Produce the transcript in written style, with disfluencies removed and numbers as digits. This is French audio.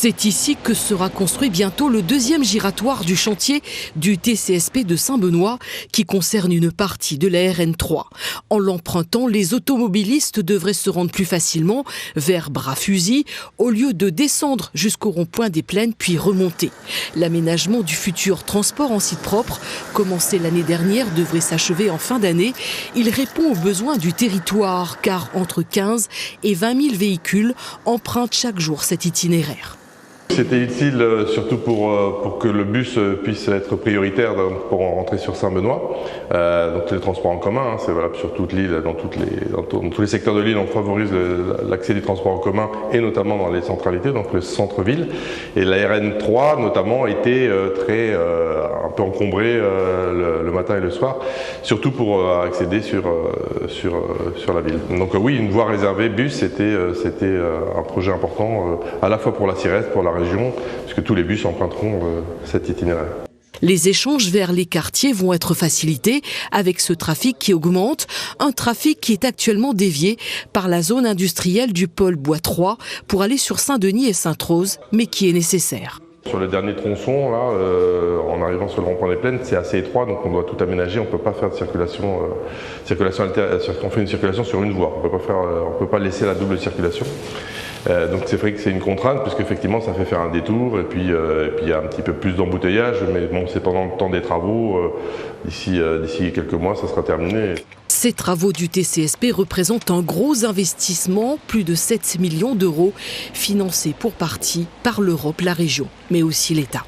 C'est ici que sera construit bientôt le deuxième giratoire du chantier du TCSP de Saint-Benoît qui concerne une partie de la RN3. En l'empruntant, les automobilistes devraient se rendre plus facilement vers Bras-Fusil au lieu de descendre jusqu'au rond-point des Plaines puis remonter. L'aménagement du futur transport en site propre, commencé l'année dernière, devrait s'achever en fin d'année. Il répond aux besoins du territoire car entre 15 et 20 000 véhicules empruntent chaque jour cet itinéraire. C'était utile surtout pour que le bus puisse être prioritaire pour rentrer sur Saint-Benoît. Donc les transports en commun, c'est valable sur toute l'île, dans tous les secteurs de l'île, on favorise l'accès du transport en commun et notamment dans les centralités, donc le centre-ville. Et la RN3 notamment était un peu encombrée le matin et le soir, surtout pour accéder sur la ville. Donc oui, une voie réservée bus, c'était un projet important à la fois pour la Sirette, pour la région, puisque tous les bus emprunteront cet itinéraire. Les échanges vers les quartiers vont être facilités avec ce trafic qui augmente, un trafic qui est actuellement dévié par la zone industrielle du pôle Bois 3 pour aller sur Saint-Denis et Sainte-Rose, mais qui est nécessaire. Sur le dernier tronçon, là, en arrivant sur le rond-point des Plaines, c'est assez étroit, donc on doit tout aménager. On ne peut pas faire de circulation on fait une circulation sur une voie. On ne peut pas laisser la double circulation. Donc c'est vrai que c'est une contrainte, puisqu'effectivement ça fait faire un détour, et puis il y a un petit peu plus d'embouteillage, mais bon, c'est pendant le temps des travaux. D'ici quelques mois, ça sera terminé. Ces travaux du TCSP représentent un gros investissement, plus de 7 millions d'euros, financés pour partie par l'Europe, la région, mais aussi l'État.